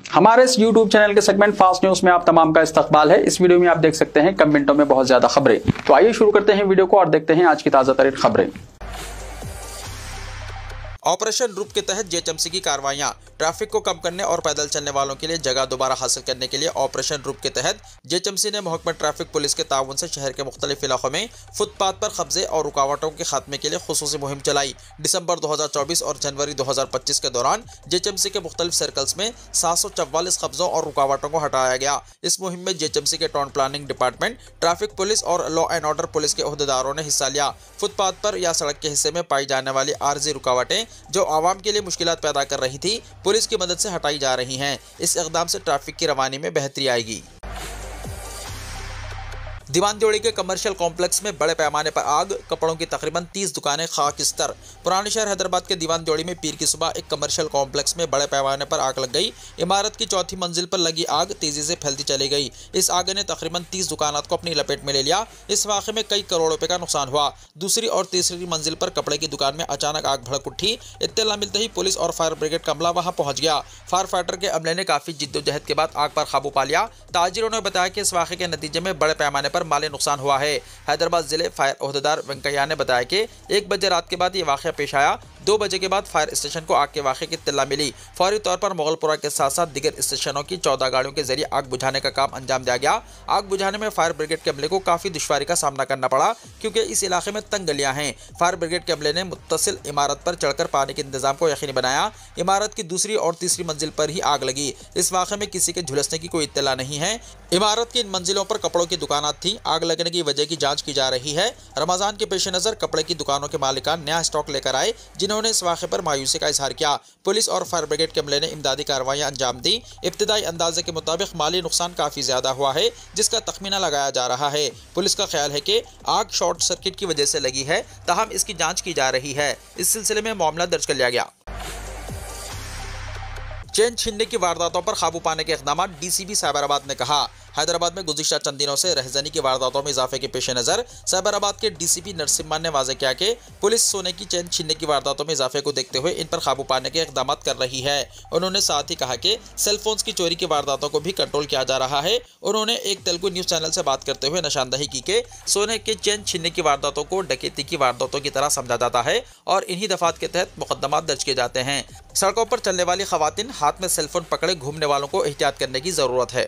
हमारे इस YouTube channel के सेगमेंट फास्ट न्यूज में आप तमाम का इस्तकबाल है। इस वीडियो में आप देख सकते हैं कम मिनटों में बहुत ज्यादा खबरें। तो आइए शुरू करते हैं वीडियो को और देखते हैं आज की ताजा तरीन खबरें। ऑपरेशन रूप के तहत जेएचएमसी की कार्रवाइयां। ट्रैफिक को कम करने और पैदल चलने वालों के लिए जगह दोबारा हासिल करने के लिए ऑपरेशन रूप के तहत जेएचएमसी ने महकमा ट्रैफिक पुलिस के ताउन से शहर के मुख्तलिफ इलाकों में फुटपाथ पर कब्जे और रुकावटों के खात्मे के लिए खुसूसी मुहिम चलाई। दिसंबर 2024 और जनवरी 2025 के दौरान जेएचएमसी के मुख्तलिफ सर्कल्स में 744 कब्जों और रुकावटों को हटाया गया। इस मुहिम में जेएचएमसी के town planning department, traffic police और लॉ एंड ऑर्डर पुलिस के ओहदेदारों ने हिस्सा लिया। फुटपाथ पर या सड़क के हिस्से में पाई जाने वाली आर्जी रुकावटें जो आवाम के लिए मुश्किलात पैदा कर रही थी, पुलिस की मदद से हटाई जा रही हैं। इस इक़दाम से ट्रैफिक की रवानी में बेहतरी आएगी। दीवान द्योड़ी के कमर्शियल कॉम्प्लेक्स में बड़े पैमाने पर आग, कपड़ों की तकरीबन 30 दुकानें खाकिस्तर। पुराने शहर हैदराबाद के दीवान द्योड़ी में पीर की सुबह एक कमर्शियल कॉम्प्लेक्स में बड़े पैमाने पर आग लग गई। इमारत की चौथी मंजिल पर लगी आग तेजी से फैलती चली गई। इस आग ने तकरीबन 30 दुकानात को अपनी लपेट में ले लिया। इस वाक़े में कई करोड़ रुपए का नुकसान हुआ। दूसरी और तीसरी मंजिल पर कपड़े की दुकान में अचानक आग भड़क उठी। इत्तला मिलते ही पुलिस और फायर ब्रिगेड का अमला वहां पहुंच गया। फायर फाइटर के अमले ने काफी जिद्दोजहद के बाद आग पर काबू पा लिया। ताजिरों ने बताया कि इस वाक़े के नतीजे में बड़े पैमाने पर माली नुकसान हुआ है। हैदराबाद जिले फायर ओहदेदार वेंकैया ने बताया कि 1 बजे रात के बाद ये वाक़या पेश आया। 2 बजे के बाद फायर स्टेशन को आग के वाक़े की इत्तला मिली। फौरी तौर पर मुगलपुरा के साथ साथ दिगर स्टेशनों की 14 गाड़ियों के जरिए आग बुझाने का काम अंजाम दिया गया। आग बुझाने में फायर ब्रिगेड के अमले को काफी दुश्वारी का सामना करना पड़ा क्योंकि इस इलाके में तंग गलियां हैं। फायर ब्रिगेड के अमले ने मुत्तसिल इमारत पर चढ़कर पानी के इंतजाम को यकीनी बनाया। इमारत की दूसरी और तीसरी मंजिल पर ही आग लगी। इस वाक़े में किसी के झुलसने की कोई इत्तला नहीं है। इमारत की इन मंजिलों पर कपड़ों की दुकानात थी। आग लगने की वजह की जांच की जा रही है। रमजान के पेश नजर कपड़े की दुकानों के मालिकान नया स्टॉक लेकर आए, जिन्होंने इस वाक़े पर मायूसी का इजहार किया। पुलिस और फायर ब्रिगेड के अमले ने इमदादी कार्रवाइयां अंजाम दी। इब्तिदाई अंदाजे के मुताबिक माली नुकसान काफी ज्यादा हुआ है, जिसका तखमीना लगाया जा रहा है। पुलिस का ख्याल है कि आग शॉर्ट सर्किट की वजह से लगी है, ताहम इसकी जांच की जा रही है। इस सिलसिले में मामला दर्ज कर लिया गया। चेन छीनने की वारदातों पर काबू पाने के इक़दाम। डीसीपी साइबराबाद ने कहा, हैदराबाद में गुज़िश्ता चंद दिनों से रहज़नी की वारदातों में इजाफे के पेश नज़र साइबराबाद के डीसीपी नरसिम्हा ने वाज़ेह किया कि पुलिस सोने की चेन छीनने की वारदातों में इजाफे को देखते हुए इन पर काबू पाने के इक़दाम कर रही है। उन्होंने साथ ही कहा कि सेलफोन्स की चोरी की वारदातों को भी कंट्रोल किया जा रहा है। उन्होंने एक तेलुगु न्यूज़ चैनल से बात करते हुए निशानदही की कि सोने के चेन छीनने की वारदातों को डकैती की वारदातों की तरह समझा जाता है और इन्हीं दफात के तहत मुकदमा दर्ज किए जाते हैं। सड़कों पर चलने वाली खवातीन हाथ में सेलफोन पकड़े घूमने वालों को एहतियात करने की ज़रूरत है।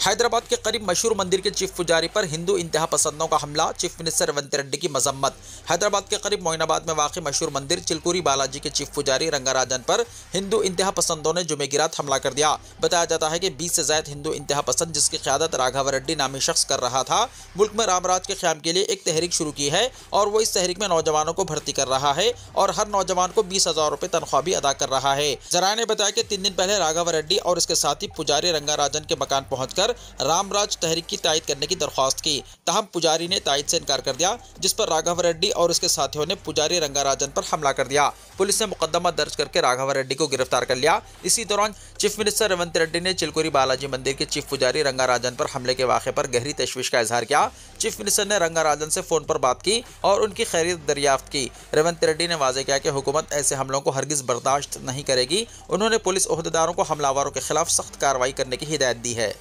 हैदराबाद के करीब मशहूर मंदिर के चीफ पुजारी पर हिंदू इंतहा पसंदों का हमला। चीफ मिनिस्टर रेवंत रेड्डी की मजम्मत। हैदराबाद के करीब मोइनाबाद में वाक़ मशहूर मंदिर चिलकुरी बालाजी के चीफ पुजारी रंगाराजन पर हिंदू इंतहा पसंदों ने जुमे की रात हमला कर दिया। बताया जाता है कि 20 से ज़ायद हिंदू इंतहा पसंद, जिसकी क़यादत राघव रेड्डी नामी शख्स कर रहा था, मुल्क में रामराज के क़याम के लिए एक तहरीक शुरू की है और वो इस तहरीक में नौजवानों को भर्ती कर रहा है और हर नौजवान को 20,000 रुपये तनख्वाह भी अदा कर रहा है। जराये ने बताया कि 3 दिन पहले राघव रेड्डी और इसके साथी पुजारी रंगाराजन के मकान पहुंचकर रामराज तहरीक की तायद करने की दरख्वास्त की। ताहम पुजारी ने तायद से इनकार कर दिया, जिस पर राघव रेड्डी और उसके साथियों ने पुजारी रंगाराजन पर हमला कर दिया। पुलिस ने मुकदमा दर्ज करके राघव रेड्डी को गिरफ्तार कर लिया। इसी दौरान चीफ मिनिस्टर रेवंत रेड्डी ने चिलकुरी बालाजी मंदिर के चीफ पुजारी रंगाराजन पर हमले के वाक़े पर गहरी तशवीश का इजहार किया। चीफ मिनिस्टर ने रंगाराजन से फोन पर बात की और उनकी खैरियत दरियाफ्त की। रेवंत रेड्डी ने वाज़ेह किया कि हुकूमत ऐसे हमलों को हरगिज़ बर्दाश्त नहीं करेगी। उन्होंने पुलिस ओहदेदारों को हमलावरों के खिलाफ सख्त कार्रवाई करने की हिदायत दी है।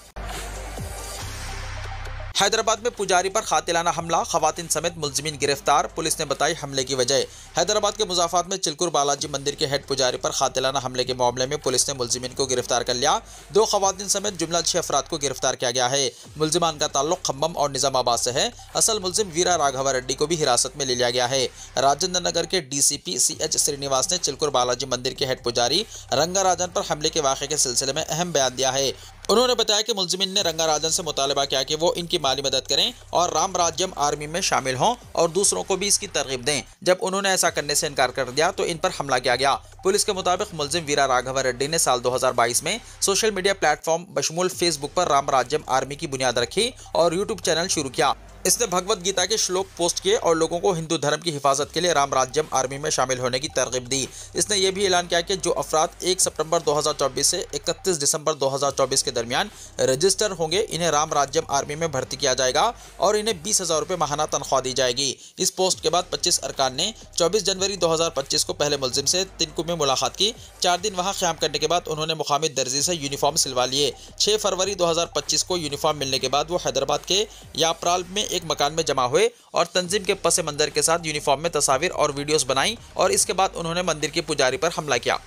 हैदराबाद में पुजारी पर कातिलाना हमला, खवातीन समेत मुलजिमीन गिरफ्तार। पुलिस ने बताई हमले की वजह। हैदराबाद के मुज़ाफ़ात में चिलकुर बालाजी मंदिर के हेड पुजारी पर कातिलाना हमले के मामले में पुलिस ने मुलजिमीन को गिरफ्तार कर लिया। 2 खवातीन समेत जुमला 6 अफराद को गिरफ्तार किया गया है। मुलजिमान का ताल्लुक खम्बम और निज़ामाबाद से है। असल मुलजिम वीरा राघव रेड्डी को भी हिरासत में ले लिया गया है। राजेंद्र नगर के डीसीपी CH श्रीनिवास ने चिलकुर बालाजी मंदिर के हेड पुजारी रंगाराजन पर हमले के वाक़े के सिलसिले में अहम बयान दिया है। उन्होंने बताया कि मुलजिमीन ने रंगाराजन से मुतालबा किया कि वो इनकी माली मदद करें और राम राज्यम आर्मी में शामिल हों और दूसरों को भी इसकी तरगीब दें। जब उन्होंने ऐसा करने से इनकार कर दिया तो इन पर हमला किया गया। पुलिस के मुताबिक मुलजिम वीरा राघव रेड्डी ने साल 2022 में सोशल मीडिया प्लेटफॉर्म बशमूल फेसबुक पर राम राज्यम आर्मी की बुनियाद रखी और यूट्यूब चैनल शुरू किया। इसने भगवत गीता के श्लोक पोस्ट किए और लोगों को हिंदू धर्म की हिफाजत के लिए राम राज्यम आर्मी में शामिल होने की तरगीब दी। इसने ये भी ऐलान किया कि जो अफराद 1 सितंबर 2024 से 31 दिसंबर 2024 के दरमियान रजिस्टर होंगे, इन्हें राम राज्यम आर्मी में भर्ती किया जाएगा और इन्हें 20,000 रुपये माहाना तनख्वाह दी जाएगी। इस पोस्ट के बाद 25 अरकान ने 24 जनवरी 2025 को पहले मुलजिम से तिनको में मुलाकात की। 4 दिन वहां क़याम करने के बाद उन्होंने मुकामी दर्जी से यूनिफॉर्म सिलवा लिए। 6 फरवरी 2025 को यूनिफॉर्म मिलने के बाद वो हैदराबाद के याप्राल में एक मकान में जमा हुए और तंजीम के पस मंजर के साथ यूनिफॉर्म में तस्वीर और वीडियोस बनाई और इसके बाद उन्होंने मंदिर के पुजारी पर हमला किया।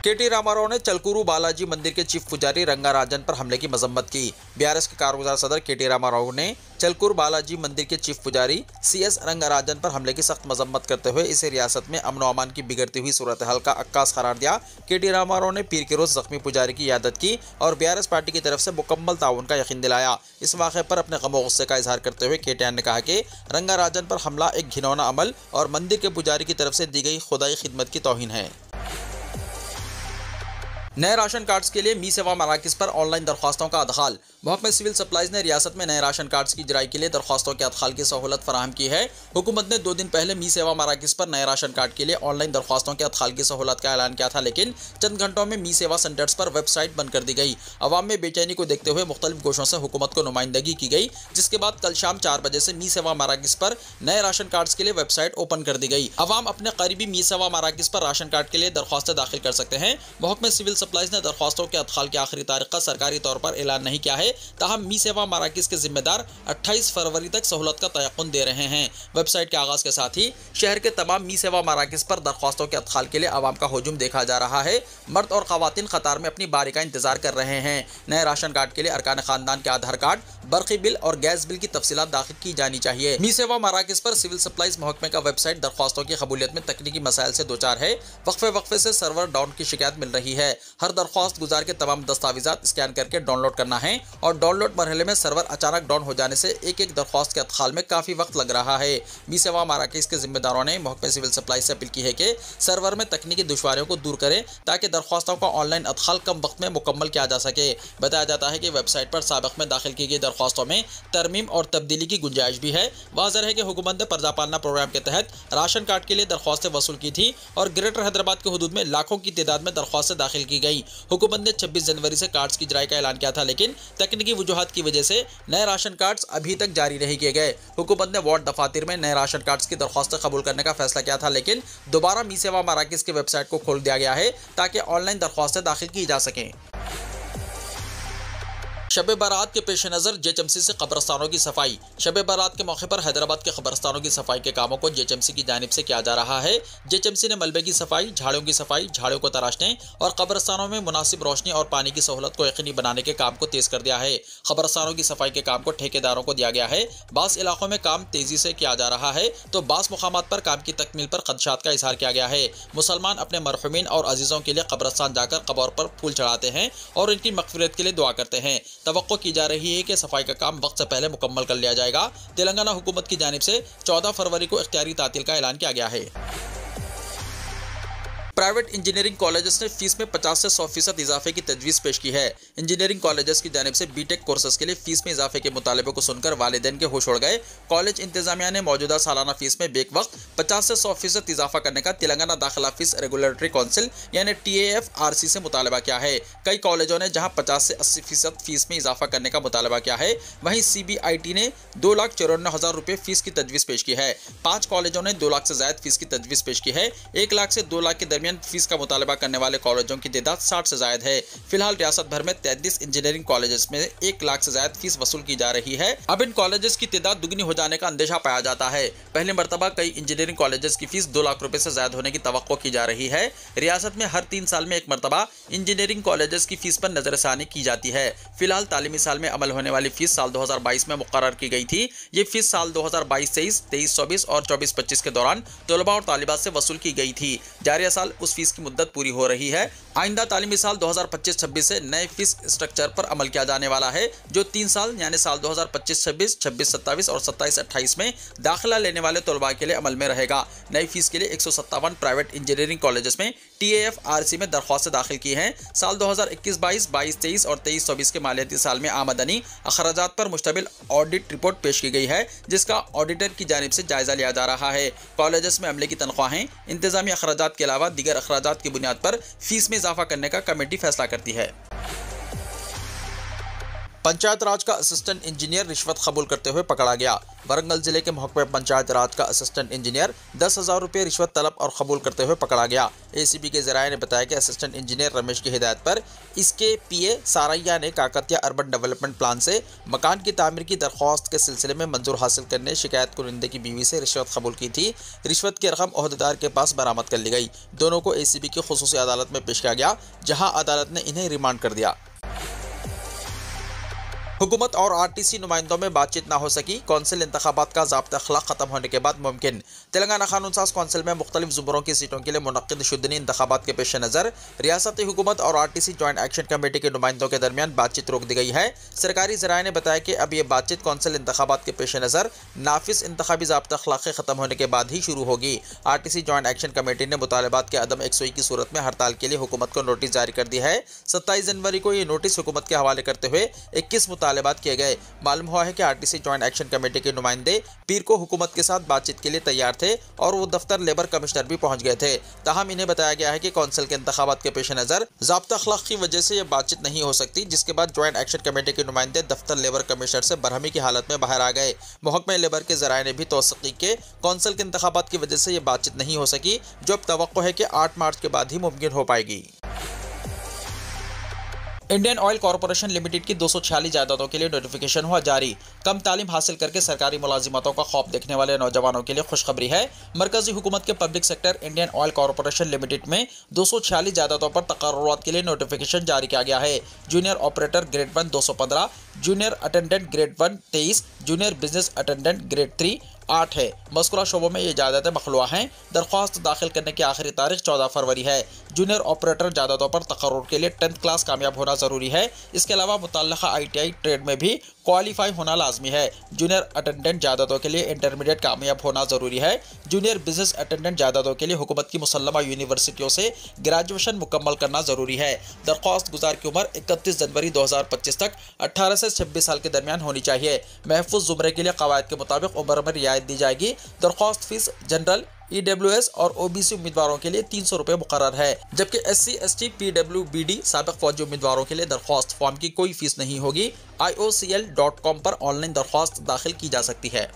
के.टी. रामाराव ने चलकुरू बालाजी मंदिर के चीफ पुजारी रंगाराजन पर हमले की मजम्मत की। बीआरएस के कारगुजार सदर के.टी. रामाराव ने चलकुरू बालाजी मंदिर के चीफ पुजारी सी.एस. रंगाराजन पर हमले की सख्त मजम्मत करते हुए इसे रियासत में अमन अमान की बिगड़ती हुई सूरत हाल का अक्कास करार दिया। के.टी. रामाराव ने पीर के रोज जख्मी पुजारी की इयादत की और बीआरएस पार्टी की तरफ से मुकम्मल ताउन का यकीन दिलाया। इस वाक़े पर अपने गम गुस्से का इजहार करते हुए के.टी. ने कहा कि रंगाराजन पर हमला एक घिनौना अमल और मंदिर के पुजारी की तरफ से दी गई खुदाई खिदमत की तौहीन है। नए राशन कार्ड्स के लिए मी सेवा मराकज़ पर ऑनलाइन दरख्वास्तों का अदखाल। महकमा सिविल सप्लाईज ने रियासत में नए राशन कार्ड्स की जराई के लिए दरख्वास्तों के अदखाल की सहूलत फराहम की है। हुकूमत ने 2 दिन पहले मी सेवा मराकज़ पर नए राशन कार्ड के लिए ऑनलाइन दरख्वास्तों के अदखाल की सहूलत का ऐलान किया था, लेकिन चंद घंटों में मी सेवा सेंटर्स पर वेबसाइट बंद कर दी गई। अवाम में बेचैनी को देखते हुए मुख्तलिफ गोशों से हुकूमत को नुमाइंदगी की गई, जिसके बाद कल शाम 4 बजे से मी सेवा मराकज़ पर नए राशन कार्ड्स के लिए वेबसाइट ओपन कर दी गई। अवाम अपने करीबी मी सेवा मराकज़ पर राशन कार्ड के लिए दरख्वास्तें दाखिल कर सकते हैं। महकमा सिविल सप्लाईज ने दरख्वास्तों के अदखाल की आखिरी तारीख का सरकारी तौर पर ऐलान नहीं किया है, ताहम मी सेवा मराकज़ के जिम्मेदार 28 फरवरी तक सहूलत का तयक़ुन दे रहे हैं। वेबसाइट के आगाज़ के साथ ही शहर के तमाम मी सेवा मराकज़ पर दरख्वास्तों के अदखाल के लिए आवाम का हुजूम देखा जा रहा है। मर्द और ख़वातीन कतार में अपनी बारी का इंतजार कर रहे हैं। नए राशन कार्ड के लिए अरकान खानदान के आधार कार्ड, बरक़ी बिल और गैस बिल की तफसीलात दाखिल की जानी चाहिए। मी सेवा मराकज़ पर सिविल सप्लाईज महकमे का वेबसाइट दरख्वास्तों की कबूलियत में तकनीकी मसाइल से दो चार है। वक्फे से सर्वर डाउन की शिकायत मिल रही है। हर दरख्वास्त गुजार के तमाम दस्तावेजात स्कैन करके डाउनलोड करना है और डाउनलोड मरहले में सर्वर अचानक डाउन हो जाने से एक दरख्वास्त के अदखाल में काफ़ी वक्त लग रहा है। मी सेवा मराकज़ के जिम्मेदारों ने महकमे सिविल सप्लाई से अपील की है कि सर्वर में तकनीकी दुश्वारियों को दूर करें ताकि दरख्वास्तों का ऑनलाइन अदखाल कम वक्त में मुकम्मल किया जा सके। बताया जाता है कि वेबसाइट पर साबिक़ में दाखिल की गई दरख्वास्तों में तरमीम और तब्दीली की गुंजाइश भी है। वाज़ेह है कि हुकूमत ने पर्दा पालना प्रोग्राम के तहत राशन कार्ड के लिए दरख्वास्तें वसूल की थी और ग्रेटर हैदराबाद के हुदूद में लाखों की तादाद में दरख्वास्तें दाखिल की गई। हुकूमत ने 26 जनवरी से कार्ड्स की जराई का ऐलान किया था, लेकिन तकनीकी वजूहात की वजह से नए राशन कार्ड्स अभी तक जारी नहीं किए गए। हुकूमत ने वार्ड दफातर में नए राशन कार्ड्स की दरख्वास्तें कबूल करने का फैसला किया था, लेकिन दोबारा मी सेवा मराकज़ की वेबसाइट को खोल दिया गया है ताकि ऑनलाइन दरख्वास्तें दाखिल की जा सकें। शब बारात के पेश नज़र जेएचएमसी से कब्रस्तानों की सफाई। शब बारात के मौके पर हैदराबाद के कब्रस्तानों की सफाई के कामों को जेएचएमसी की जानिब से किया जा रहा है। जेएचएमसी ने मलबे की सफाई, झाड़ियों की सफाई, झाड़ियों को तराशने और कब्रस्तानों में मुनासिब रोशनी और पानी की सहूलत को यकीनी बनाने के काम को तेज कर दिया है। कब्रस्तानों की सफाई के काम को ठेकेदारों को दिया गया है। बास इलाकों में काम तेजी से किया जा रहा है तो बास मुकामात पर काम की तकमील पर खदशात का इजहार किया गया है। मुसलमान अपने मरहुमीन और अजीज़ों के लिए कब्रस्तान जाकर कब्र पर फूल चढ़ाते हैं और इनकी मग़फ़िरत के लिए दुआ करते हैं। तवक्को की जा रही है कि सफाई का काम वक्त से पहले मुकम्मल कर लिया जाएगा। तेलंगाना हुकूमत की जानिब से 14 फरवरी को इख्तियारी तातील का ऐलान किया गया है। प्राइवेट इंजीनियरिंग कॉलेजेस ने फीस में 50 से 100% इजाफे की तजवीज़ पेश की है। इंजीनियरिंग कॉलेजेस की जानिब से बीटेक कोर्सेज के लिए फीस में इजाफे के मुतालबे को सुनकर वालिदैन के होश उड़ गए। कॉलेज इंतजामिया ने मौजूदा सालाना फीस में बेक वक्त 50 से 100% इजाफा करने का तेलंगाना दाखिला फीस रेगुलेटरी काउंसिल यानी TAFRC से मुतालबा किया है। कई कॉलेजों ने जहां 50 से 80% फीस में इजाफा करने का मुतालबा किया है, वहीं CBIT ने 2,54,000 रुपये फीस की तजवीज़ पेश की है। 5 कॉलेजों ने 2 लाख से ज़ायद फीस की तजवीज़ पेश की है। 1 लाख से 2 लाख के दरमियान फीस का मुतालबा करने वाले कॉलेजों की तादाद 60 से ज़ायद है। फिलहाल रियासत भर में 33 इंजीनियरिंग कॉलेजेस में 1 लाख से ज़ायद फीस वसूल की जा रही है। अब इन कॉलेजेस की तादाद दुगनी हो जाने का अंदेशा पाया जाता है। पहली मरतबा कई इंजीनियरिंग कॉलेजेस की फीस 2 लाख रुपए से ज़ायद होने की तवक्को की जा रही है। रियासत में हर 3 साल में एक मरतबा इंजीनियरिंग कॉलेजेस की फीस पर नजरसानी की जाती है। फिलहाल तालीमी साल में अमल होने वाली फीस साल 2022 में मुकर्रर की गई थी। ये फीस साल 2022-23, 23-24 और 24-25 के दौरान तलबा और तालिबात से वसूल की गई थी। जारिया साल उस फीस की मुद्दत पूरी हो रही है। आइंदा तालीमी साल 2025-26 से नए फीस स्ट्रक्चर पर अमल किया जाने वाला है, जो 3 साल यानी साल 2025-26, 26-27 और 27-28 में दाखिला लेने वाले तलबा के लिए अमल में रहेगा। नई फीस के लिए 157 प्राइवेट इंजीनियरिंग कॉलेजेस में TAFRC में दरख्वास्तें दाखिल की हैं। साल 2021-22, 22-23 और 23-24 के मालियाती साल में आमदनी अखराजात पर मुश्तमिल ऑडिट रिपोर्ट पेश की गई है, जिसका ऑडिटर की जानिब से जायजा लिया जा रहा है। कॉलेजेस में अमले की तनख्वाहें, इंतजामी अखराजात के अलावा दीगर अखराजात की बुनियाद पर फीस में इजाफा करने का कमेटी फैसला करती है। पंचायत राज का असिस्टेंट इंजीनियर रिश्वत कबूल करते हुए पकड़ा गया। वरंगल जिले के महकमे पंचायत राज का असिस्टेंट इंजीनियर 10,000 रुपये रिश्वत तलब और कबूल करते हुए पकड़ा गया। ACP के ज़राए ने बताया कि असिस्टेंट इंजीनियर रमेश की हिदायत पर इसके PA सारैया ने काकतिया अर्बन डेवलपमेंट प्लान से मकान की तामीर की दरख्वास्त के सिलसिले में मंजूर हासिल करने शिकायत कुनिंदे की बीवी से रिश्वत कबूल की थी। रिश्वत की रकम ओहदेदार के पास बरामद कर ली गई। दोनों को ACP की खुसूसी अदालत में पेश किया गया, जहाँ अदालत ने इन्हें रिमांड कर दिया। हुकूमत और RTC नुमाइंदों में बातचीत ना हो सकी, कौंसिल इंतखाबात का ज़ाब्ता अखलाक ख़त्म होने के बाद मुमकिन। तेलंगाना कानून साज कौंसिल में मुख्तलिफ ज़ुमरों की सीटों के लिए मुनक्किद शुदनी इंतखाबात के पेश नज़र रियासती हुकूमत और RTC जॉइंट एक्शन कमेटी के नुमाइंदों के दरमियान बातचीत रोक दी गई है। सरकारी ज़राए ने बताया कि अब ये बातचीत कौंसिल इंतखाबात के पेश नज़र नाफिस इंतखाबी ज़ाब्ता अखलाक ख़त्म होने के बाद ही शुरू होगी। RTC जॉइंट एक्शन कमेटी ने मुतालबात के अदम एकसोई की सूरत में हड़ताल के लिए हुकूमत को नोटिस जारी कर दिया है। 27 जनवरी को ये नोटिस हुकूमत के हवाले करते हुए 21 मुतालबात किए गए। मालूम हुआ है कि RTC जॉइंट एक्शन कमेटी के नुमाइंदे पीर को हुकूमत के साथ बातचीत के लिए तैयार थे और वो दफ्तर लेबर कमिश्नर भी पहुंच गए थे। ताहम इन्हें बताया गया है कि कौंसिल के इंतखाबात के पेश नज़र ज़ाब्ता अखलाक की वजह से यह बातचीत नहीं हो सकती, जिसके बाद जॉइंट एक्शन कमेटी के नुमाइंदे दफ्तर लेबर कमिश्नर से बरहमी की हालत में बाहर आ गए। महकमे लेबर के ज़राए ने भी तौसीक़ की कि कौंसिल के इंतखाबात की वजह से यह बातचीत नहीं हो सकी, जो अब तवक्को है कि 8 मार्च के बाद ही मुमकिन हो पाएगी। इंडियन ऑयल कॉरपोरेशन लिमिटेड की 246 जायदादों के लिए नोटिफिकेशन हुआ जारी। कम तालीम हासिल करके सरकारी मुलाजिमतों का खौफ देखने वाले नौजवानों के लिए खुशखबरी है। मरकजी हुकूमत के public sector Indian oil corporation limited में 246 जायदादों पर तकर्रुरात के लिए नोटिफिकेशन जारी किया गया है। Junior operator grade 1 215, junior attendant grade 1 23, junior business attendant grade 3 8 है। मज़कूरा शोबों में ये जायदादें मखलूआ हैं। दरख्वास्त दाखिल करने की आखिरी तारीख 14 फरवरी है। जूनियर ऑपरेटर जायदादों पर तकर्रुर के लिए 10th क्लास कामयाब होना ज़रूरी है। इसके अलावा मुतल्लका ITI ट्रेड में भी क्वालिफाई होना लाजमी है। जूनियर अटेंडेंट जायदादों के लिए इंटरमीडिएट कामयाब होना ज़रूरी है। जूनियर बिजनेस अटेंडेंट जायदादों के लिए हुकूमत की मुसल्लमा यूनिवर्सिटियों से ग्रेजुएशन मुकम्मल करना ज़रूरी है। दरख्वास्त गुजार की उम्र 31 जनवरी 2025 तक 18 से 26 साल के दरमियान होनी चाहिए। महफूज ज़ुमरे के लिए कवायद के मुताबिक उम्र में रियायत दी जाएगी। दरख्वास्त फीस जनरल EWS और OBC उम्मीदवारों के लिए 300 रुपये मुकर्रर है, जबकि SC ST PWBD साबिक फौजी उम्मीदवारों के लिए दरख्वास्त फॉर्म की कोई फीस नहीं होगी। IOCL.com पर ऑनलाइन दरख्वास्त दाखिल की जा सकती है।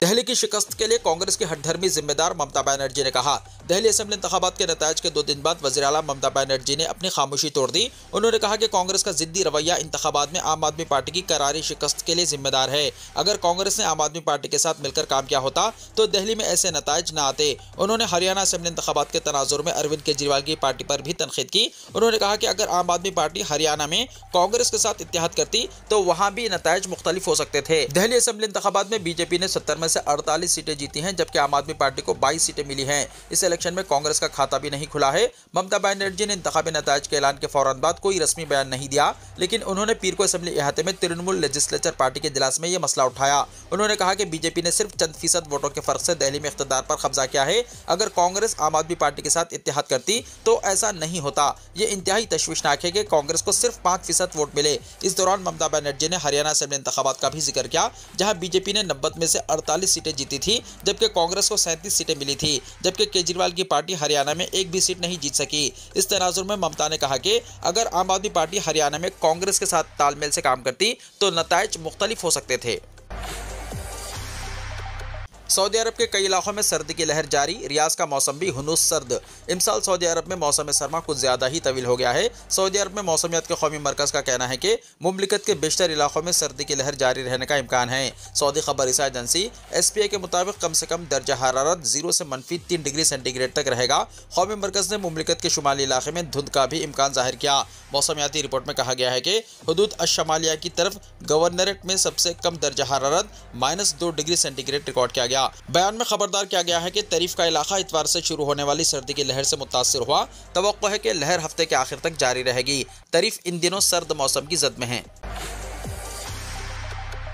दिल्ली की शिकस्त के लिए कांग्रेस की हठधर्मी जिम्मेदार ममता बनर्जी ने कहा। दिल्ली असेंबली इंतखाबात के नतायज के 2 दिन बाद वज़ीर आला ममता बनर्जी ने अपनी खामोशी तोड़ दी। उन्होंने कहा कि कांग्रेस का जिद्दी रवैया इंतखाबात में आम आदमी पार्टी की करारी शिकस्त के लिए जिम्मेदार है। अगर कांग्रेस ने आम आदमी पार्टी के साथ मिलकर काम किया होता तो दिल्ली में ऐसे नतायज न आते। उन्होंने हरियाणा असेंबली इंतखाबात के तनाजुर में अरविंद केजरीवाल की पार्टी पर भी तनकीद की। उन्होंने कहा कि अगर आम आदमी पार्टी हरियाणा में कांग्रेस के साथ इत्तेहाद करती तो वहाँ भी नतायज मुख्तलिफ हो सकते थे। दिल्ली असेंबली इंतखाबात में BJP ने 70 में से 48 सीटें जीती हैं, जबकि आम आदमी पार्टी को 22 सीटें मिली हैं। इस इलेक्शन में कांग्रेस का खाता भी नहीं खुला है। ममता बनर्जी ने इंतखाबी नतायज के ऐलान के फौरन बाद कोई रस्मी बयान नहीं दिया, लेकिन उन्होंने पीर को असेंबली इहाते में तृणमूल लेजिस्लेचर पार्टी के इजलास में यह मसला उठाया। उन्होंने कहा कि BJP ने सिर्फ चंद फीसद वोटों के फर्क से दिल्ली में इख्तिदार पर कब्जा किया है। अगर कांग्रेस आम आदमी पार्टी के साथ इत्तेहाद करती तो ऐसा नहीं होता। ये इंतहाई तशवीशनाक है कि कांग्रेस को सिर्फ 5% वोट मिले। इस दौरान ममता बनर्जी ने हरियाणा असेंबली इंतखाबात का भी जिक्र किया, जहां BJP ने 90 में से 48 सीटें जीती थी, जबकि कांग्रेस को 37 सीटें मिली थी, जबकि केजरीवाल की पार्टी हरियाणा में एक भी सीट नहीं जीत सकी। इस तनाजुर में ममता ने कहा कि अगर आम आदमी पार्टी हरियाणा में कांग्रेस के साथ तालमेल से काम करती तो नतायज मुख्तलिफ हो सकते थे। सऊदी अरब के कई इलाकों में सर्दी की लहर जारी। रियाज का मौसम भी हुनूस सर्द। इमसाल सऊदी अरब में मौसम सरमा कुछ ज़्यादा ही तवील हो गया है। सऊदी अरब में मौसमियात के कौमी मरकज़ का कहना है कि मुमलिकत के बेशतर इलाकों में सर्दी की लहर जारी रहने का इम्कान है। सऊदी खबर रिसा एजेंसी SPA के मुताबिक कम से कम दर्जा हरारत 0 से -3 डिग्री सेंटीग्रेड तक रहेगा। कौमी मरकज़ ने मुमलिकत के शुमाली इलाके में धुंध का भी इम्कान जाहिर किया। मौसमियाती रिपोर्ट में कहा गया है कि हुदूद अश-शमालिया की तरफ गवर्नरेट में सबसे कम दर्जा हरारत -2 डिग्री सेंटीग्रेड रिकॉर्ड किया गया। गया। बयान में खबरदार किया गया है कि तरीफ का इलाका इतवार से शुरू होने वाली सर्दी की लहर से मुतासिर हुआ। तवक्को है कि लहर हफ्ते के आखिर तक जारी रहेगी। तरीफ इन दिनों सर्द मौसम की जद में है।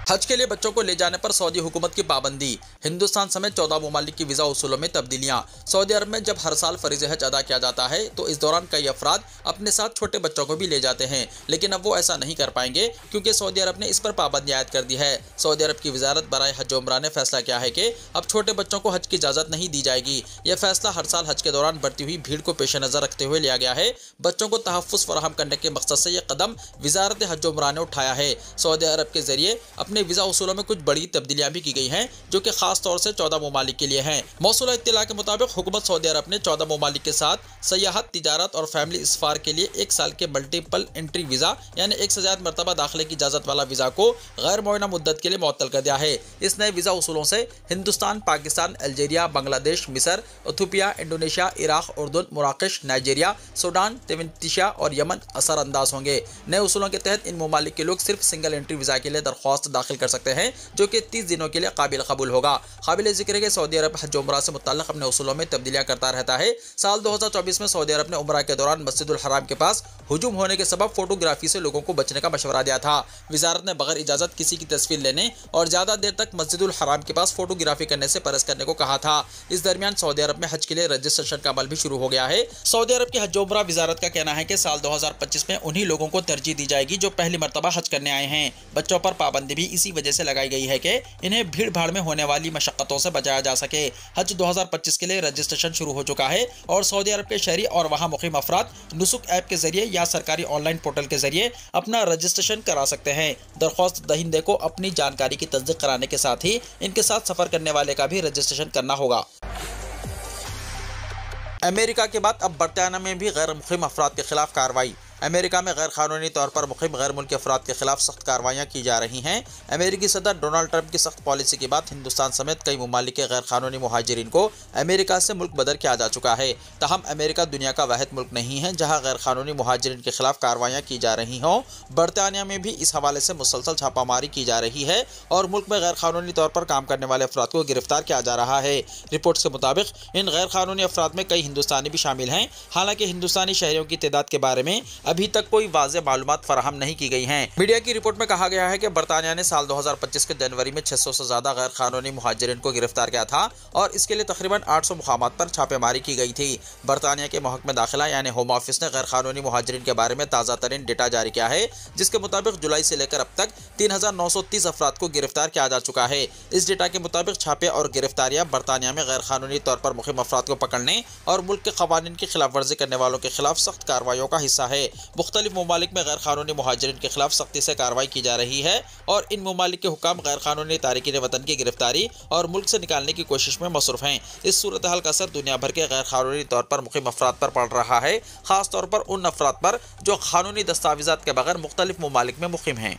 हज के लिए बच्चों को ले जाने पर सऊदी हुकूमत की पाबंदी। हिंदुस्तान समेत 14 ममालिक की वीज़ा उसूलों में तब्दीलियां। सऊदी अरब में जब हर साल फरीज़े हज अदा किया जाता है तो इस दौरान कई अफराद अपने साथ छोटे बच्चों को भी ले जाते हैं, लेकिन अब वो ऐसा नहीं कर पाएंगे क्योंकि सऊदी अरब ने इस पर पाबंदी आयद कर दी है। सऊदी अरब की वजारत बराए हज व उम्रा ने फैसला किया है कि अब छोटे बच्चों को हज की इजाज़त नहीं दी जाएगी। यह फैसला हर साल हज के दौरान बढ़ती हुई भीड़ को पेश नज़र रखते हुए लिया गया है। बच्चों को तहफ़्फ़ुज़ फराहम करने के मकसद से यह कदम वजारत हज व उम्रा ने उठाया है। सऊदी अरब के जरिए अपने वीज़ा उसूलों में कुछ बड़ी तब्दीलियां भी की गई हैं, जो कि खास तौर से 14 ममालिक के लिए हैं। मौसूला इत्तिला के मुताबिक हुकूमत सऊदी अरब ने 14 ममालिक के साथ सयाहत, तिजारत और फैमिली इसफार के लिए 1 साल के मल्टीपल एंट्री वीज़ा यानी 1 से ज़्यादा मरतबा दाखिले की इजाज़त वाला वीज़ा को गैर मुअय्यना मुद्दत के लिए मुअत्तल कर दिया है। इस नए वीज़ा उसूलों से हिंदुस्तान, पाकिस्तान, अल्जीरिया, बांग्लादेश, मिस्र, इथियोपिया, इंडोनेशिया, इराक, उर्दून, मराकश, नाइजीरिया, सूडान, तिब्बत और यमन असरअंदाज होंगे। नए उसूलों के तहत इन ममालिक के लोग सिर्फ सिंगल एंट्री वीज़ा के लिए दरख्वास्त दाखिल कर सकते हैं, जो कि 30 दिनों के लिए काबिल कबूल होगा। काबिल जिक्र है कि सऊदी अरब हज उम्रा से मुताल्लिक़ अपने उसूलों में तब्दीलियां करता रहता है। साल 2024 में सऊदी अरब ने उम्रा के दौरान मस्जिदुल हराम के पास हुजूम होने के सबब फोटोग्राफी से लोगों को बचने का मशवरा दिया था। वजारत ने बगैर इजाज़त किसी की तस्वीर लेने और ज़्यादा देर तक मस्जिदुल हराम के पास फोटोग्राफी करने से परहेज़ करने को कहा था। इस दरमियान सऊदी अरब में हज के लिए रजिस्ट्रेशन का अमल भी शुरू हो गया है। सऊदी अरब की हज उम्रा वजारत का कहना है कि साल 2025 में उन्हीं लोगों को तरजीह दी जाएगी जो पहली मरतबा हज करने आए हैं। बच्चों पर पाबंदी भी इसी वजह से लगाई गई है कि इन्हें भीड़ भाड़ में होने वाली मशक्क़तों से बचाया जा सके। हज 2025 के लिए रजिस्ट्रेशन शुरू हो चुका है और सऊदी अरब के शहरी और वहां मुक़ीम अफराद नुसुक ऐप के जरिए या सरकारी ऑनलाइन पोर्टल के जरिए अपना रजिस्ट्रेशन करा सकते हैं। दरख्वास्त दहिंदे को अपनी जानकारी की तस्दीक कराने के साथ ही इनके साथ सफर करने वाले का भी रजिस्ट्रेशन करना होगा। अमेरिका के बाद अब बरतानिया में भी गैर मुक़ीम अफराद के खिलाफ कार्रवाई। अमेरिका में गैर कानूनी तौर पर मुक़ीम गैर मुल्की अफराद के खिलाफ सख्त कार्रवाइयाँ की जा रही हैं। अमेरिकी सदर डोनाल्ड ट्रंप की सख्त पॉलिसी के बाद हिंदुस्तान समेत कई ममालिक के गैर कानूनी मुहाजिरीन को अमेरिका से मुल्क बदर किया जा चुका है। तहम अमेरिका दुनिया का वाहिद मुल्क नहीं है जहाँ गैर कानूनी मुहाजिरीन के खिलाफ कार्रवाइयाँ की जा रही हों। बरतानिया में भी इस हवाले से मुसलसल छापामारी की जा रही है और मुल्क में गैर कानूनी तौर पर काम करने वाले अफराद को गिरफ्तार किया जा रहा है। रिपोर्ट्स के मुताबिक इन गैर कानूनी अफराद में कई हिंदुस्तानी भी शामिल हैं। हालांकि हिंदुस्तानी शहरियों की तादाद के बारे में अभी तक कोई वाज़ेह मालूमात फराहम नहीं की गई हैं। मीडिया की रिपोर्ट में कहा गया है कि बरतानिया ने साल 2025 के जनवरी में 600 से ज़्यादा गैर कानूनी मुहाजिरीन को गिरफ्तार किया था और इसके लिए तकरीबन 800 मुकामात पर छापेमारी की गई थी। बरतानिया के महकमे दाखिला यानी होम ऑफिस ने गैर कानूनी मुहाजिरीन के बारे में ताज़ा तरीन डेटा जारी किया है, जिसके मुताबिक जुलाई से लेकर अब तक 3930 अफराद को गिरफ्तार किया जा चुका है। इस डेटा के मुताबिक छापे और गिरफ्तारियां बरतानिया में गैर कानूनी तौर पर मुक़ीम अफराद को पकड़ने और मुल्क के कवानीन की खिलाफ वर्जी करने वालों के खिलाफ सख्त कार्रवाइयों का हिस्सा है। मुख्तलिफ ममालिक में गैर कानूनी मुहाजिरीन के खिलाफ सख्ती से कार्रवाई की जा रही है और इन ममालिक के हुकाम गैर कानूनी तारिकीन वतन की गिरफ्तारी और मुल्क से निकालने की कोशिश में मसरूफ़ हैं। इस सूरत हाल का असर दुनिया भर के गैर कानूनी तौर पर मुक़ीम अफराद पर पड़ रहा है, खास तौर पर उन अफराद पर जो कानूनी दस्तावेज़ात के बगैर मुख्तलिफ ममालिक में मुक़ीम हैं।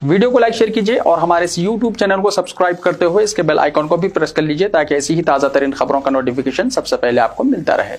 वीडियो को लाइक शेयर कीजिए और हमारे इस YouTube चैनल को सब्सक्राइब करते हुए इसके बेल आइकॉन को भी प्रेस कर लीजिए ताकि ऐसी ही ताज़ा तरीन खबरों का नोटिफिकेशन सबसे पहले आपको मिलता रहे।